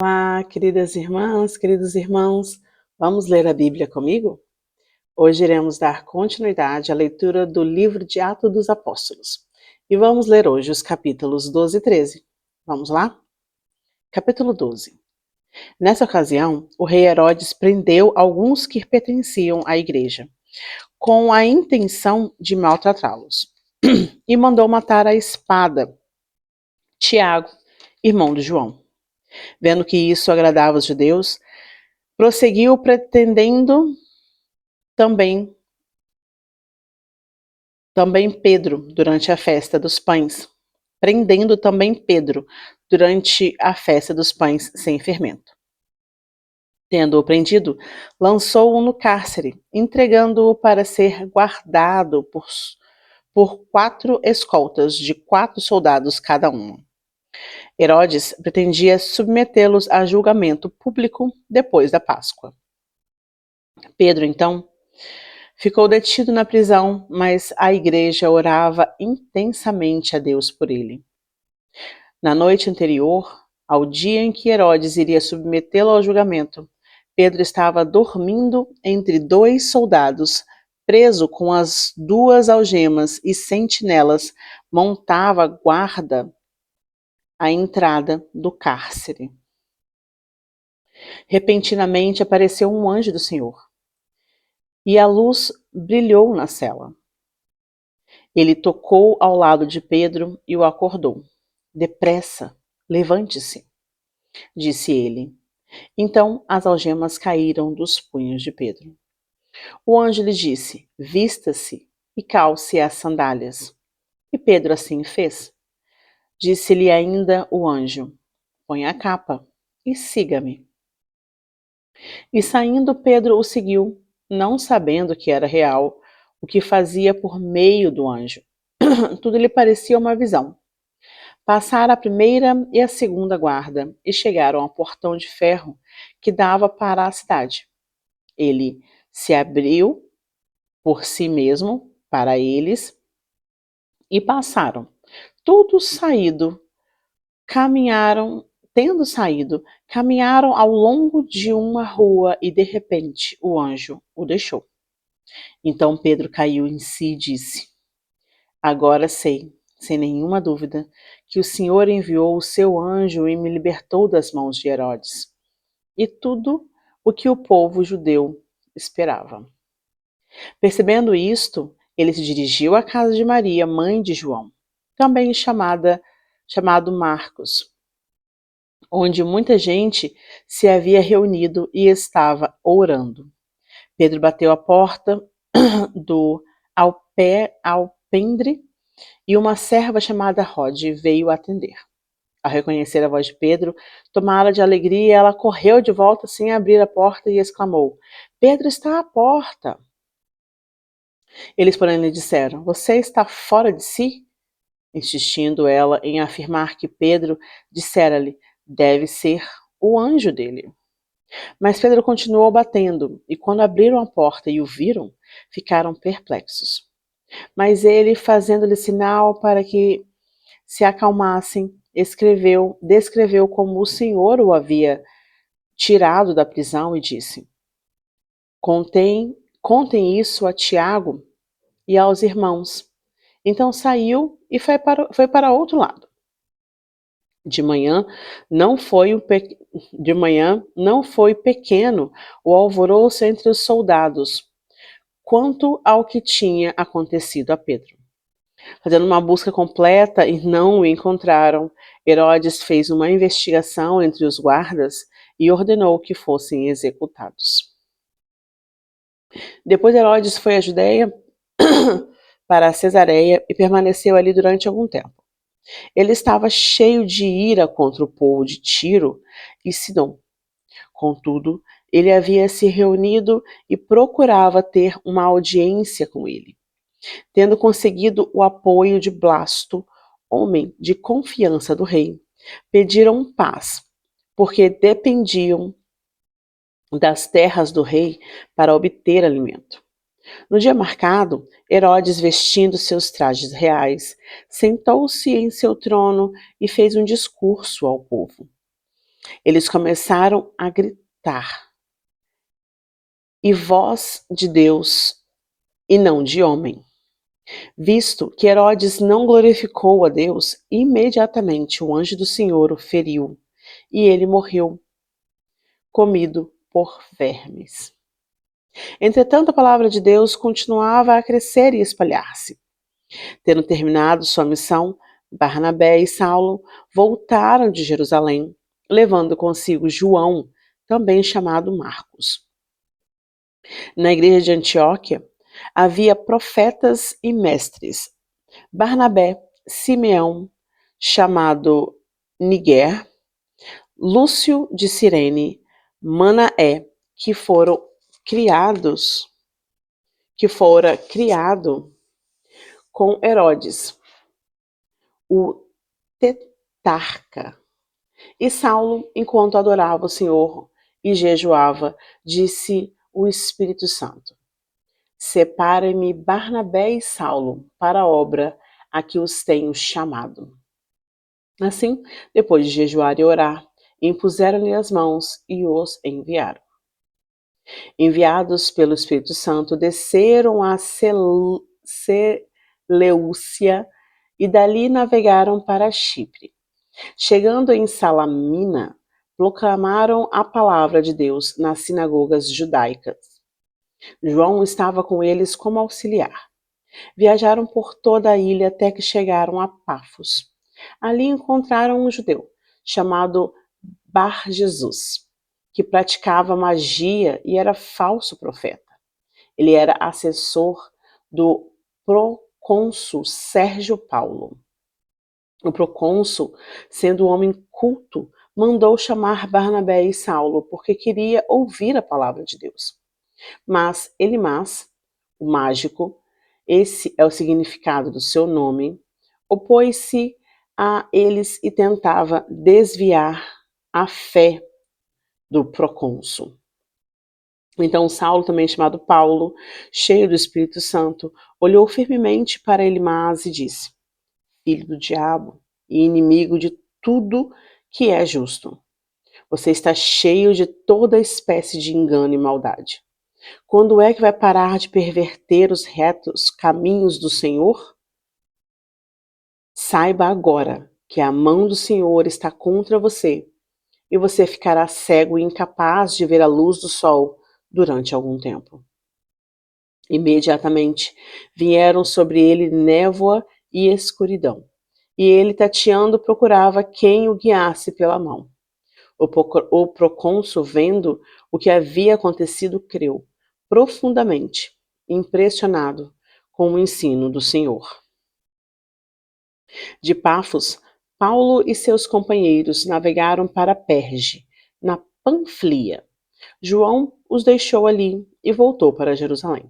Olá, queridas irmãs, queridos irmãos, vamos ler a Bíblia comigo? Hoje iremos dar continuidade à leitura do livro de Atos dos Apóstolos e vamos ler hoje os capítulos 12 e 13. Vamos lá? Capítulo 12. Nessa ocasião, o rei Herodes prendeu alguns que pertenciam à igreja, com a intenção de maltratá-los, e mandou matar à espada Tiago, irmão de João. Vendo que isso agradava os judeus, prosseguiu pretendendo também Pedro durante a festa dos pães, prendendo também Pedro durante a festa dos pães sem fermento. Tendo-o prendido, lançou-o no cárcere, entregando-o para ser guardado por 4 escoltas de 4 soldados cada um. Herodes pretendia submetê-los a julgamento público depois da Páscoa. Pedro, então, ficou detido na prisão, mas a igreja orava intensamente a Deus por ele. Na noite anterior, ao dia em que Herodes iria submetê-lo ao julgamento, Pedro estava dormindo entre 2 soldados, preso com as 2 algemas, e sentinelas montava guarda à entrada do cárcere. Repentinamente apareceu um anjo do Senhor, e a luz brilhou na cela. Ele tocou ao lado de Pedro e o acordou. Depressa, levante-se, disse ele. Então as algemas caíram dos punhos de Pedro. O anjo lhe disse: vista-se e calce as sandálias. E Pedro assim fez. Disse-lhe ainda o anjo: põe a capa e siga-me. E saindo Pedro o seguiu, não sabendo que era real o que fazia por meio do anjo. Tudo lhe parecia uma visão. Passaram a primeira e a segunda guarda e chegaram ao portão de ferro que dava para a cidade. Ele se abriu por si mesmo para eles e passaram. Tendo saído, caminharam ao longo de uma rua e de repente o anjo o deixou. Então Pedro caiu em si e disse: agora sei, sem nenhuma dúvida, que o Senhor enviou o seu anjo e me libertou das mãos de Herodes, e tudo o que o povo judeu esperava. Percebendo isto, ele se dirigiu à casa de Maria, mãe de João, também chamado Marcos, onde muita gente se havia reunido e estava orando. Pedro bateu a porta do alpendre e uma serva chamada Rod veio atender. Ao reconhecer a voz de Pedro, tomara de alegria, ela correu de volta sem abrir a porta e exclamou: Pedro está à porta. Eles, porém, lhe disseram: você está fora de si? Insistindo ela em afirmar que Pedro dissera-lhe: deve ser o anjo dele. Mas Pedro continuou batendo, e quando abriram a porta e o viram, ficaram perplexos. Mas ele, fazendo-lhe sinal para que se acalmassem, descreveu como o Senhor o havia tirado da prisão e disse: contem isso a Tiago e aos irmãos. Então saiu e foi para outro lado. De manhã não foi pequeno o alvoroço entre os soldados, quanto ao que tinha acontecido a Pedro. Fazendo uma busca completa e não o encontraram, Herodes fez uma investigação entre os guardas e ordenou que fossem executados. Depois Herodes foi à Judeia para Cesareia e permaneceu ali durante algum tempo. Ele estava cheio de ira contra o povo de Tiro e Sidom. Contudo, ele havia se reunido e procurava ter uma audiência com ele. Tendo conseguido o apoio de Blasto, homem de confiança do rei, pediram paz, porque dependiam das terras do rei para obter alimento. No dia marcado, Herodes, vestindo seus trajes reais, sentou-se em seu trono e fez um discurso ao povo. Eles começaram a gritar: "E voz de Deus e não de homem." Visto que Herodes não glorificou a Deus, imediatamente o anjo do Senhor o feriu, e ele morreu, comido por vermes. Entretanto, a palavra de Deus continuava a crescer e espalhar-se. Tendo terminado sua missão, Barnabé e Saulo voltaram de Jerusalém, levando consigo João, também chamado Marcos. Na igreja de Antioquia havia profetas e mestres: Barnabé, Simeão, chamado Niger, Lúcio de Cirene, Manaé, que fora criado com Herodes, o tetrarca. E Saulo, enquanto adorava o Senhor e jejuava, disse o Espírito Santo: Separe-me Barnabé e Saulo para a obra a que os tenho chamado. Assim, depois de jejuar e orar, impuseram-lhe as mãos e os enviaram. Enviados pelo Espírito Santo, desceram a Seleucia e dali navegaram para Chipre. Chegando em Salamina, proclamaram a palavra de Deus nas sinagogas judaicas. João estava com eles como auxiliar. Viajaram por toda a ilha até que chegaram a Pafos. Ali encontraram um judeu chamado Bar-Jesus, que praticava magia e era falso profeta. Ele era assessor do procônsul Sérgio Paulo. O procônsul, sendo um homem culto, mandou chamar Barnabé e Saulo porque queria ouvir a palavra de Deus. Mas Elimas, o mágico, esse é o significado do seu nome, opôs-se a eles e tentava desviar a fé do procônsul. Então Saulo, também chamado Paulo, cheio do Espírito Santo, olhou firmemente para Elimas e disse: Filho do diabo e inimigo de tudo que é justo, você está cheio de toda espécie de engano e maldade. Quando é que vai parar de perverter os retos caminhos do Senhor? Saiba agora que a mão do Senhor está contra você, e você ficará cego e incapaz de ver a luz do sol durante algum tempo. Imediatamente vieram sobre ele névoa e escuridão, e ele, tateando, procurava quem o guiasse pela mão. O procônsul, vendo o que havia acontecido, creu profundamente, impressionado com o ensino do Senhor. De Pafos, Paulo e seus companheiros navegaram para Perge, na Panfilia. João os deixou ali e voltou para Jerusalém.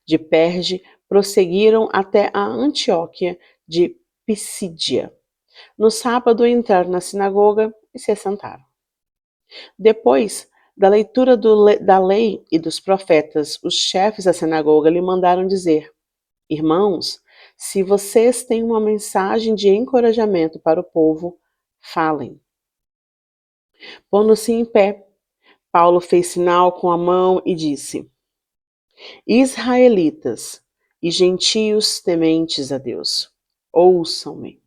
De Perge, prosseguiram até a Antioquia de Pisídia. No sábado, entraram na sinagoga e se assentaram. Depois da leitura da lei e dos profetas, os chefes da sinagoga lhe mandaram dizer: Irmãos, se vocês têm uma mensagem de encorajamento para o povo, falem. Pondo-se em pé, Paulo fez sinal com a mão e disse: Israelitas e gentios tementes a Deus, ouçam-me.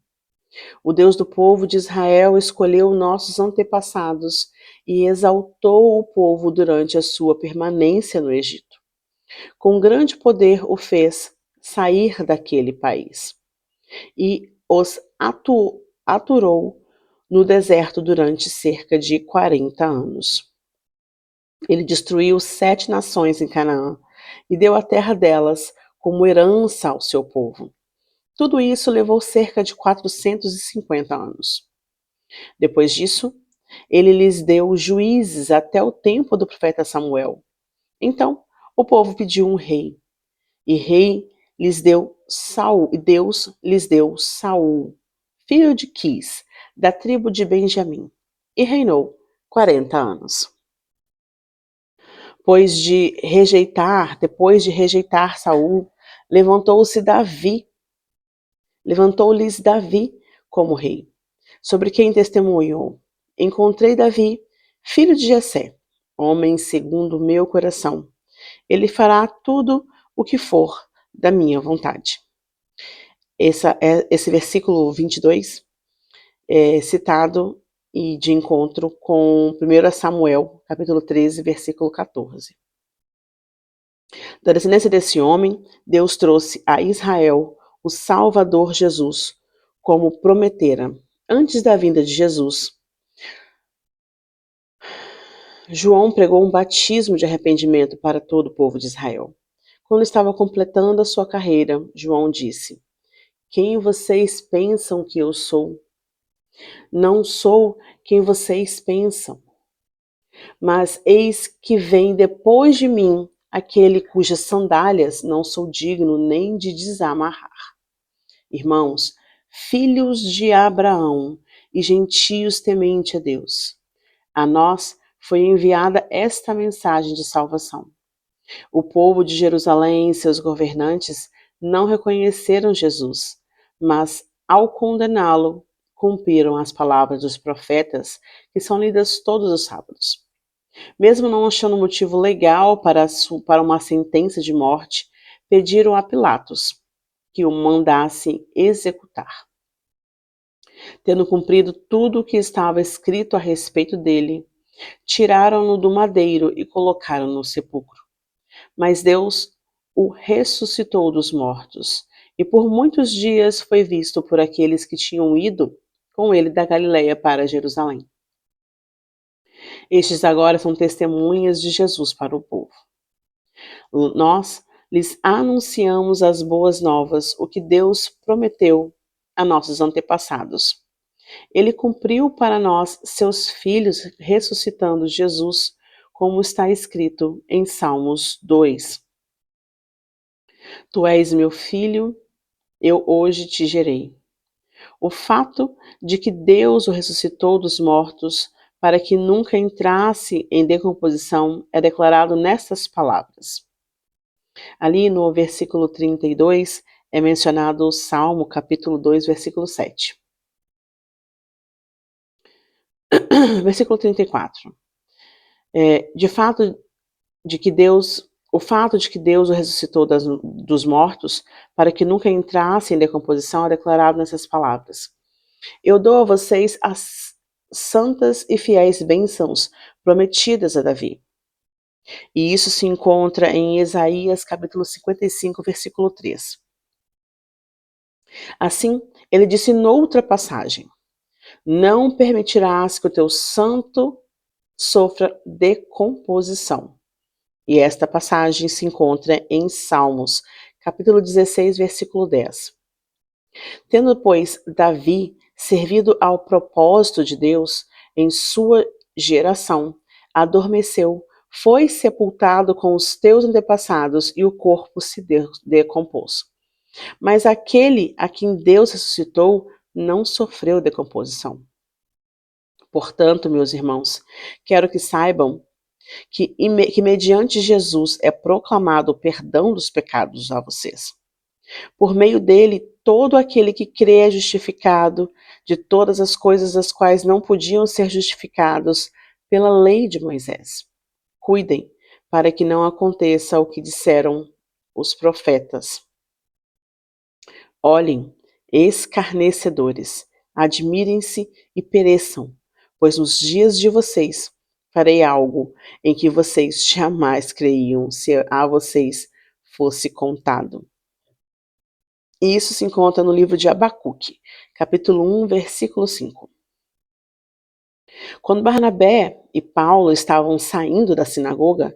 O Deus do povo de Israel escolheu nossos antepassados e exaltou o povo durante a sua permanência no Egito. Com grande poder o fez sair daquele país e os aturou no deserto durante cerca de 40 anos. Ele destruiu 7 nações em Canaã e deu a terra delas como herança ao seu povo. Tudo isso levou cerca de 450 anos. Depois disso, ele lhes deu juízes até o tempo do profeta Samuel. Então, o povo pediu um rei, e Deus lhes deu Saul, filho de Quis, da tribo de Benjamim, e reinou 40 anos. Depois de rejeitar Saul, levantou-lhes Davi como rei, sobre quem testemunhou: encontrei Davi, filho de Jessé, homem segundo o meu coração. Ele fará tudo o que for da minha vontade. Esse versículo 22 é citado e de encontro com 1 Samuel, capítulo 13, versículo 14. Da descendência desse homem, Deus trouxe a Israel o Salvador Jesus, como prometera. Antes da vinda de Jesus, João pregou um batismo de arrependimento para todo o povo de Israel. Quando estava completando a sua carreira, João disse: Quem vocês pensam que eu sou? Não sou quem vocês pensam, mas eis que vem depois de mim aquele cujas sandálias não sou digno nem de desamarrar. Irmãos, filhos de Abraão e gentios temente a Deus, a nós foi enviada esta mensagem de salvação. O povo de Jerusalém e seus governantes não reconheceram Jesus, mas, ao condená-lo, cumpriram as palavras dos profetas que são lidas todos os sábados. Mesmo não achando motivo legal para uma sentença de morte, pediram a Pilatos que o mandasse executar. Tendo cumprido tudo o que estava escrito a respeito dele, tiraram-no do madeiro e colocaram-no no sepulcro. Mas Deus o ressuscitou dos mortos, e por muitos dias foi visto por aqueles que tinham ido com ele da Galileia para Jerusalém. Estes agora são testemunhas de Jesus para o povo. Nós lhes anunciamos as boas novas, o que Deus prometeu a nossos antepassados. Ele cumpriu para nós, seus filhos, ressuscitando Jesus, como está escrito em Salmos 2. Tu és meu filho, eu hoje te gerei. O fato de que Deus o ressuscitou dos mortos para que nunca entrasse em decomposição é declarado nestas palavras. Ali no versículo 32 é mencionado o Salmo capítulo 2, versículo 7. Versículo 34. O fato de que Deus o ressuscitou dos mortos para que nunca entrasse em decomposição é declarado nessas palavras. Eu dou a vocês as santas e fiéis bênçãos prometidas a Davi. E isso se encontra em Isaías capítulo 55, versículo 3. Assim, ele disse noutra passagem: Não permitirás que o teu santo sofra decomposição. E esta passagem se encontra em Salmos, capítulo 16, versículo 10. Tendo, pois, Davi servido ao propósito de Deus em sua geração, adormeceu, foi sepultado com os teus antepassados e o corpo se decompôs. Mas aquele a quem Deus ressuscitou não sofreu decomposição. Portanto, meus irmãos, quero que saibam que mediante Jesus é proclamado o perdão dos pecados a vocês. Por meio dele, todo aquele que crê é justificado de todas as coisas das quais não podiam ser justificados pela lei de Moisés. Cuidem para que não aconteça o que disseram os profetas. Olhem, escarnecedores, admirem-se e pereçam, pois nos dias de vocês farei algo em que vocês jamais creiam se a vocês fosse contado. E isso se encontra no livro de Abacuque, capítulo 1, versículo 5. Quando Barnabé e Paulo estavam saindo da sinagoga,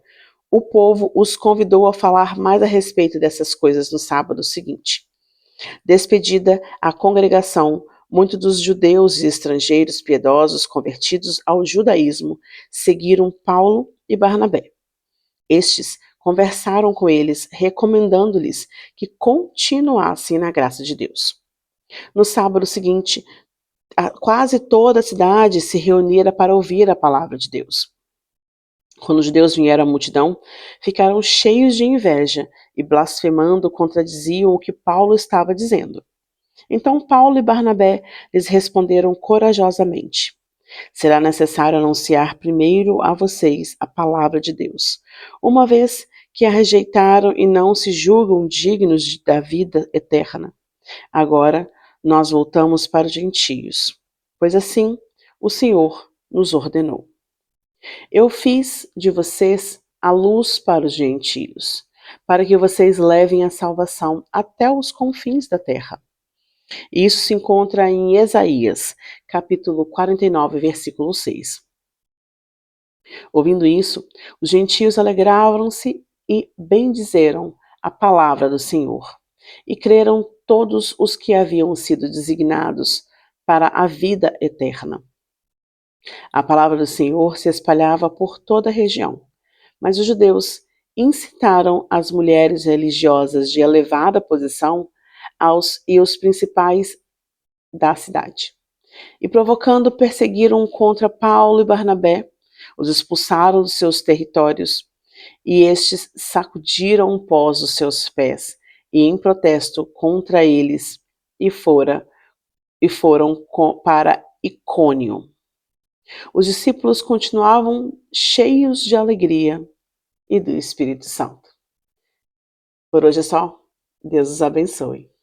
o povo os convidou a falar mais a respeito dessas coisas no sábado seguinte. Despedida a congregação, muitos dos judeus e estrangeiros piedosos convertidos ao judaísmo seguiram Paulo e Barnabé. Estes conversaram com eles, recomendando-lhes que continuassem na graça de Deus. No sábado seguinte, quase toda a cidade se reunira para ouvir a palavra de Deus. Quando os judeus vieram à multidão, ficaram cheios de inveja e, blasfemando, contradiziam o que Paulo estava dizendo. Então Paulo e Barnabé lhes responderam corajosamente: Será necessário anunciar primeiro a vocês a palavra de Deus, uma vez que a rejeitaram e não se julgam dignos da vida eterna. Agora nós voltamos para os gentios, pois assim o Senhor nos ordenou. Eu fiz de vocês a luz para os gentios, para que vocês levem a salvação até os confins da terra. Isso se encontra em Isaías, capítulo 49, versículo 6. Ouvindo isso, os gentios alegraram-se e bendizeram a palavra do Senhor, e creram todos os que haviam sido designados para a vida eterna. A palavra do Senhor se espalhava por toda a região, mas os judeus incitaram as mulheres religiosas de elevada posição e os principais da cidade. E provocando, perseguiram contra Paulo e Barnabé, os expulsaram dos seus territórios, e estes sacudiram o pó dos seus pés, e em protesto contra eles, e foram para Icônio. Os discípulos continuavam cheios de alegria e do Espírito Santo. Por hoje é só. Deus os abençoe.